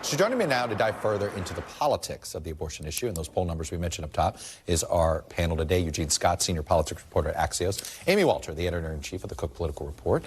So joining me now to dive further into the politics of the abortion issue and those poll numbers we mentioned up top is our panel today. Eugene Scott, senior politics reporter at Axios. Amy Walter, the editor-in-chief of the Cook Political Report.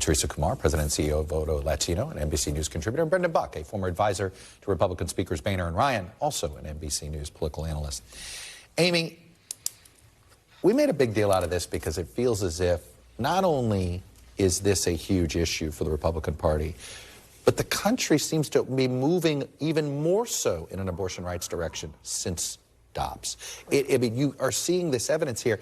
Teresa Kumar, president and CEO of Voto Latino, an NBC News contributor. And Brendan Buck, a former advisor to Republican speakers Boehner and Ryan, also an NBC News political analyst. Amy, we made a big deal out of this because it feels as if not only is this a huge issue for the Republican Party, but the country seems to be moving even more so in an abortion rights direction since Dobbs. I mean, you are seeing this evidence here,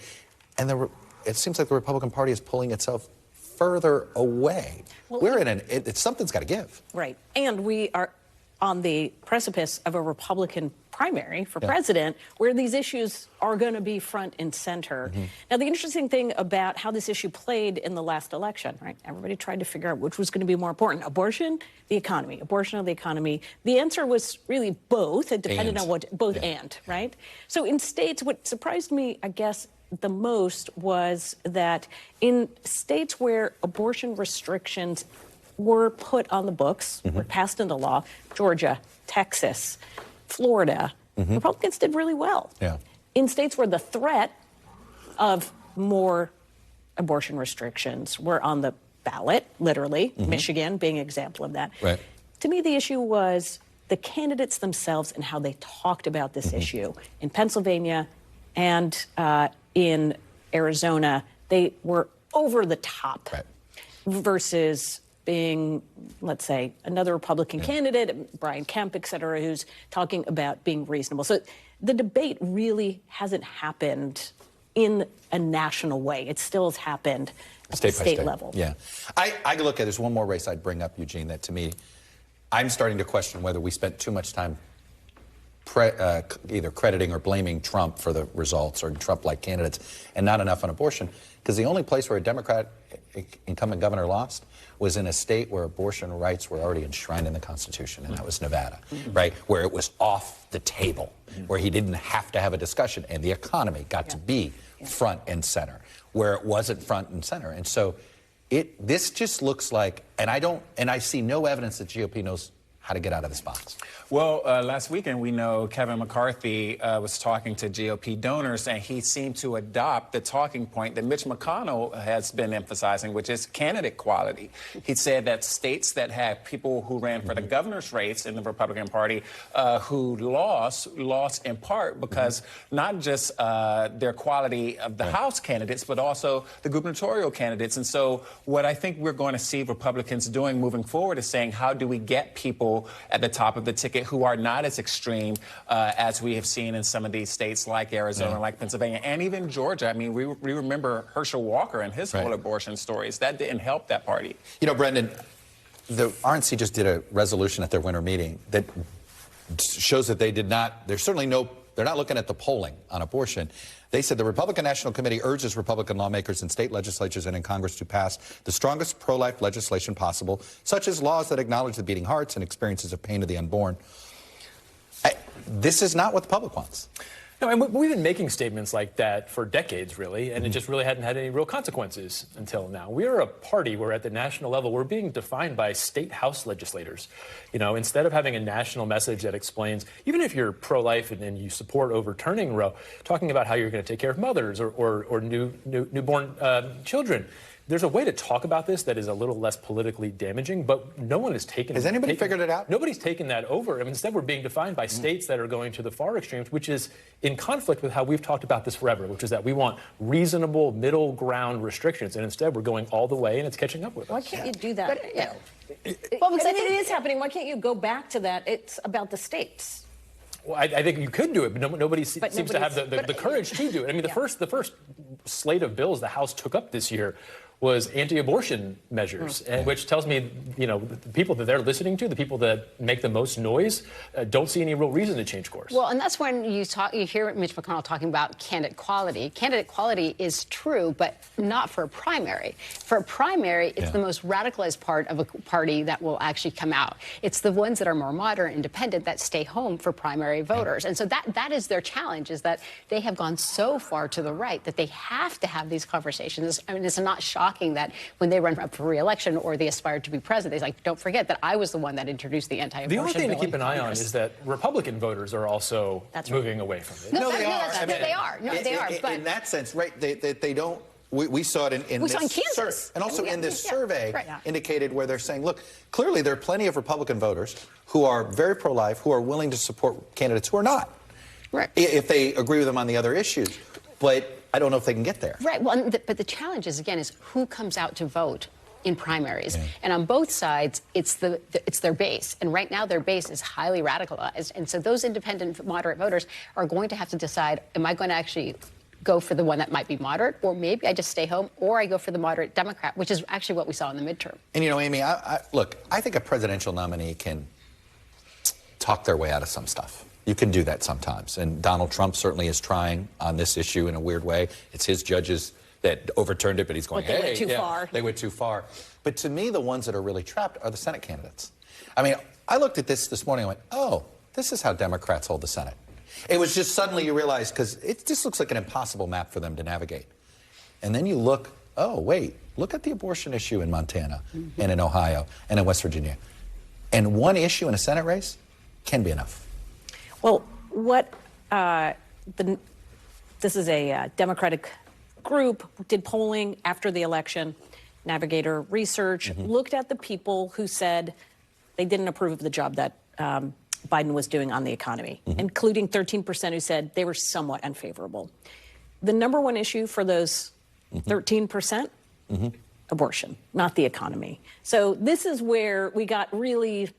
and it seems like the Republican Party is pulling itself further away. Well, we're in something's got to give. Right. And we are on the precipice of a Republican primary for president where these issues are going to be front and center. Now, the interesting thing about how this issue played in the last election, right? Everybody tried to figure out which was going to be more important, abortion, the economy, abortion or the economy. The answer was really both. It depended on what, right? So in states, what surprised me, I guess, the most was that in states where abortion restrictions were put on the books, were passed into law, Georgia, Texas, Florida, Republicans did really well. In states where the threat of more abortion restrictions were on the ballot, literally, Michigan being an example of that. To me, the issue was the candidates themselves and how they talked about this issue. In Pennsylvania and in Arizona, they were over the top versus being, let's say, another Republican candidate, Brian Kemp, et cetera, who's talking about being reasonable. So the debate really hasn't happened in a national way. It still has happened at the state level. I look at, there's one more race I'd bring up, Eugene, that to me, I'm starting to question whether we spent too much time either crediting or blaming Trump for the results or Trump-like candidates and not enough on abortion. Because the only place where a Democrat incumbent governor lost was in a state where abortion rights were already enshrined in the Constitution, and that was Nevada, right? Where it was off the table, where he didn't have to have a discussion, and the economy got to be front and center, where it wasn't front and center. And so this just looks like, and I see no evidence that GOP knows how to get out of this box. Well, last weekend, we know Kevin McCarthy was talking to GOP donors, and he seemed to adopt the talking point that Mitch McConnell has been emphasizing, which is candidate quality. He said that states that had people who ran for the governor's race in the Republican Party who lost in part because not just their quality of the House candidates, but also the gubernatorial candidates. And so what I think we're going to see Republicans doing moving forward is saying, how do we get people at the top of the ticket who are not as extreme as we have seen in some of these states like Arizona, like Pennsylvania, and even Georgia. I mean, we remember Herschel Walker and his whole abortion stories. That didn't help that party. You know, Brendan, the RNC just did a resolution at their winter meeting that shows that they're not looking at the polling on abortion. They said the Republican National Committee urges Republican lawmakers in state legislatures and in Congress to pass the strongest pro-life legislation possible, such as laws that acknowledge the beating hearts and experiences of pain of the unborn. This is not what the public wants. No, and we've been making statements like that for decades, really, and it just really hadn't had any real consequences until now. We're a party where at the national level, we're being defined by state house legislators. You know, instead of having a national message that explains, even if you're pro-life and you support overturning Roe, talking about how you're going to take care of mothers or newborn children. There's a way to talk about this that is a little less politically damaging, but no one has taken... Has anybody figured it out? Nobody's taken that over. I mean, instead, we're being defined by states that are going to the far extremes, which is in conflict with how we've talked about this forever, which is that we want reasonable middle ground restrictions, and instead we're going all the way, and it's catching up with us. Why can't you do that? Well, because I think it is happening. Why can't you go back to that? It's about the states. Well, I think you could do it, but nobody seems to have the courage to do it. I mean, the first slate of bills the House took up this year was anti-abortion measures, and which tells me, you know, the people that they're listening to, the people that make the most noise, don't see any real reason to change course. Well, and that's when you hear Mitch McConnell talking about candidate quality. Candidate quality is true, but not for a primary. For a primary, it's the most radicalized part of a party that will actually come out. It's the ones that are more moderate, independent, that stay home for primary voters. And so that is their challenge, is that they have gone so far to the right that they have to have these conversations. I mean, it's not shocking shocking that when they run up for re-election or they aspire to be president, they're like, don't forget that I was the one that introduced the anti-abortion bill. The only thing to keep an eye on is that Republican voters are also moving away from it. No, they are. They are. No, they are. But in that sense, right? They don't. We saw it in this Kansas. And also in this survey right. indicated where they're saying, look, clearly there are plenty of Republican voters who are very pro-life, who are willing to support candidates who are not. Right. If they agree with them on the other issues. But I don't know if they can get there. Right. Well, but the challenge is, again, is who comes out to vote in primaries. Yeah. And on both sides, it's their base. And right now, their base is highly radicalized. And so those independent, moderate voters are going to have to decide, am I going to actually go for the one that might be moderate, or maybe I just stay home, or I go for the moderate Democrat, which is actually what we saw in the midterm. And, you know, Amy, look, I think a presidential nominee can talk their way out of some stuff. You can do that sometimes. And Donald Trump certainly is trying on this issue in a weird way. It's his judges that overturned it, but he's going, they went too far. They went too far. But to me, the ones that are really trapped are the Senate candidates. I mean, I looked at this morning and went, oh, this is how Democrats hold the Senate. It was just suddenly you realize, because it just looks like an impossible map for them to navigate. And then you look, oh, wait, look at the abortion issue in Montana and in Ohio and in West Virginia. And one issue in a Senate race can be enough. Well, this is a Democratic group, did polling after the election, Navigator Research, looked at the people who said they didn't approve of the job that Biden was doing on the economy, including 13% who said they were somewhat unfavorable. The number one issue for those 13%, abortion, not the economy. So this is where we got really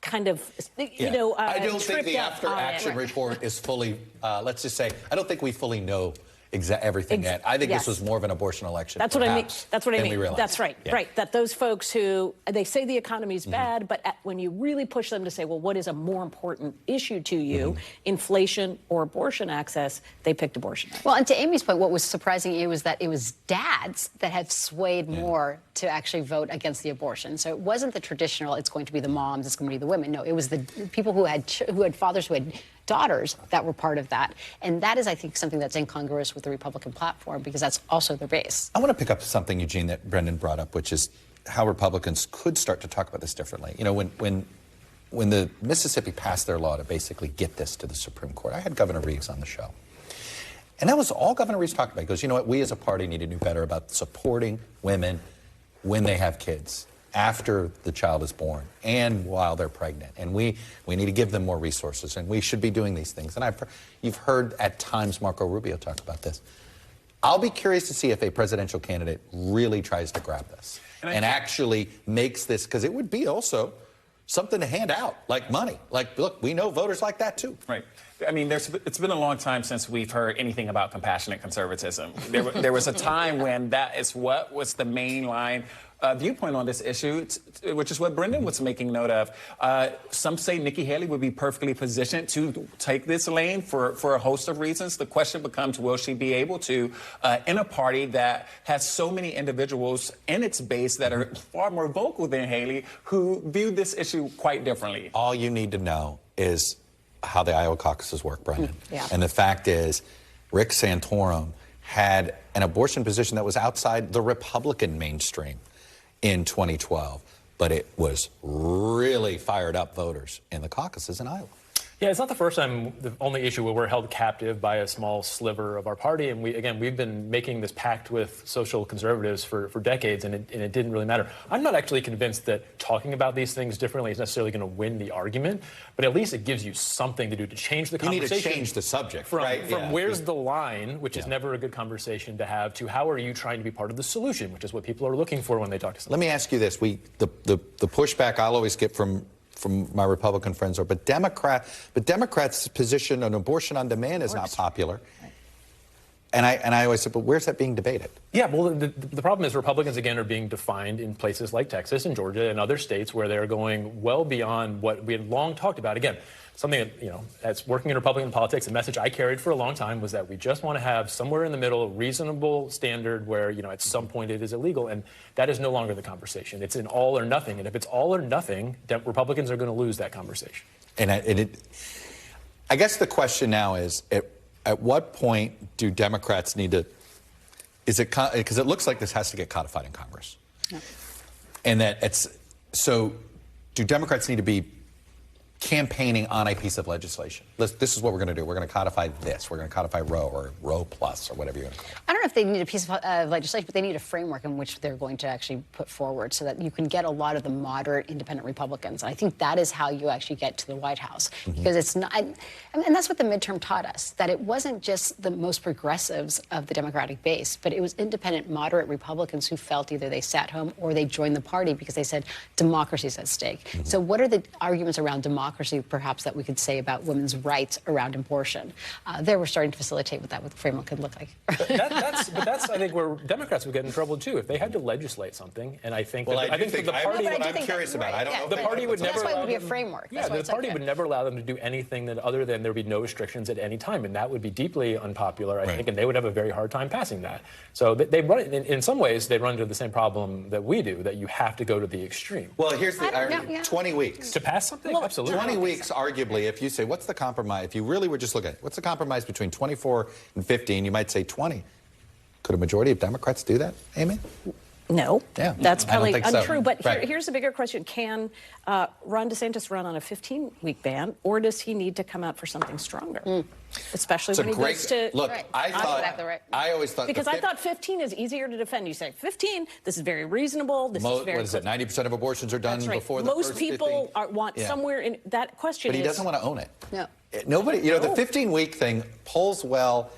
kind of, you know, I don't think the after-action report is fully, let's just say, I don't think we fully know everything yet. I think this was more of an abortion election. That's what I mean. That's what I mean. Realized. That's right. Yeah. Right. That those folks who they say the economy's bad, but when you really push them to say, well, what is a more important issue to you, inflation or abortion access, they picked abortion. Well, and to Amy's point, what was surprising you was that it was dads that had swayed more to actually vote against the abortion. So it wasn't the traditional, it's going to be the moms, it's going to be the women. No, it was the people who had fathers who had daughters that were part of that. And that is, I think, something that's incongruous with the Republican platform, because that's also their base. I want to pick up something, Eugene, that Brendan brought up, which is how Republicans could start to talk about this differently. You know, when the Mississippi passed their law to basically get this to the Supreme Court, I had Governor Reeves on the show. And that was all Governor Reeves talked about. He goes, you know what, we as a party need to do better about supporting women when they have kids, after the child is born and while they're pregnant. And we need to give them more resources, and we should be doing these things. And you've heard at times Marco Rubio talk about this. I'll be curious to see if a presidential candidate really tries to grab this and actually makes this, because it would be also something to hand out, like money. Like, look, we know voters like that too. Right. I mean, it's been a long time since we've heard anything about compassionate conservatism. There was a time when that is what was the mainline viewpoint on this issue, which is what Brendan was making note of. Some say Nikki Haley would be perfectly positioned to take this lane for a host of reasons. The question becomes, will she be able to, in a party that has so many individuals in its base that are far more vocal than Haley, who view this issue quite differently? All you need to know is how the Iowa caucuses work, Brendan. Yeah. And the fact is, Rick Santorum had an abortion position that was outside the Republican mainstream in 2012, but it was really fired up voters in the caucuses in Iowa. Yeah, it's not the first time, the only issue where we're held captive by a small sliver of our party. And we've been making this pact with social conservatives for decades, and it didn't really matter. I'm not actually convinced that talking about these things differently is necessarily going to win the argument, but at least it gives you something to do to change the conversation. You need to change the subject, from right? Where's the line, which is never a good conversation to have, to how are you trying to be part of the solution, which is what people are looking for when they talk to someone. Let me ask you this. The pushback I'll always get from my Republican friends are, but Democrats' position on abortion on demand is not popular. And I always say, but where's that being debated? Yeah, well, the problem is Republicans, again, are being defined in places like Texas and Georgia and other states where they're going well beyond what we had long talked about. Again, something that, you know, as working in Republican politics, the message I carried for a long time was that we just want to have somewhere in the middle a reasonable standard where, you know, at some point it is illegal. And that is no longer the conversation. It's an all or nothing. And if it's all or nothing, Republicans are going to lose that conversation. And I guess the question now is, at what point do Democrats need to Is it because it looks like this has to get codified in Congress? No. And that it's so. Do Democrats need to be campaigning on a piece of legislation? This is what we're going to do. We're going to codify this. We're going to codify Roe or Roe Plus or whatever you're going to call it. I don't know if they need a piece of legislation, but they need a framework in which they're going to actually put forward so that you can get a lot of the moderate independent Republicans. And I think that is how you actually get to the White House. Because it's not, and that's what the midterm taught us, that it wasn't just the most progressives of the Democratic base, but it was independent, moderate Republicans who felt either they sat home or they joined the party because they said democracy's at stake. So what are the arguments around democracy, perhaps, that we could say about women's rights around abortion? There we're starting to facilitate what that framework could look like. But that's, I think, where Democrats would get in trouble, too, if they had to legislate something. And I think that, I think the party... I'm curious about. I don't know. The party would never... That's why it would be a framework. Yeah, the party would never allow them to do anything that other than there be no restrictions at any time. And that would be deeply unpopular, I think, and they would have a very hard time passing that. So they run, in some ways, they run into the same problem that we do, that you have to go to the extreme. Well, here's the irony. 20 weeks. To pass something? Well, absolutely. 20 weeks, arguably, if you say, what's the compromise? If you really were just looking at it, what's the compromise between 24 and 15, you might say 20. Could a majority of Democrats do that, Amy? No, yeah, that's probably untrue. So. But here's a bigger question. Can Ron DeSantis run on a 15-week ban, or does he need to come out for something stronger? Especially when he goes to... Look, right. I thought... Exactly right. I always thought... Because I thought 15 is easier to defend. You say 15, this is very reasonable, this is very... What is it, 90% of abortions are done before the Most first people want somewhere in... That question But he doesn't want to own it. No. Nobody... You know, the 15-week thing polls well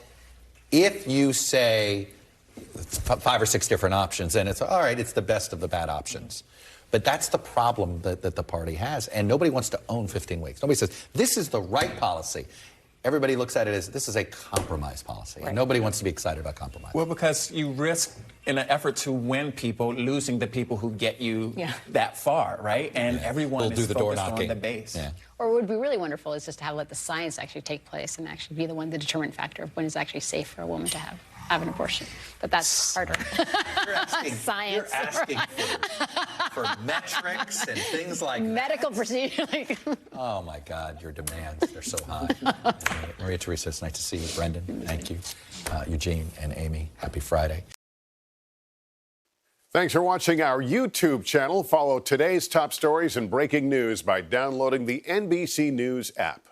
if you say 5 or 6 different options, and it's, all right, it's the best of the bad options. But that's the problem that the party has, and nobody wants to own 15 weeks. Nobody says, this is the right policy. Everybody looks at it as, this is a compromise policy, and nobody wants to be excited about compromise. Well, because you risk, in an effort to win people, losing the people who get you that far, right? And everyone is focused on the base. Yeah. Or what would be really wonderful is just to let the science actually take place and actually be the determinant factor of when it's actually safe for a woman to have an abortion. But that's harder. Science. You're asking for metrics and things like medical procedure. Oh, my God, your demands, they're so high. Maria Teresa, it's nice to see you. Brendan, thank you. Eugene and Amy, happy Friday. Thanks for watching our YouTube channel. Follow today's top stories and breaking news by downloading the NBC News app.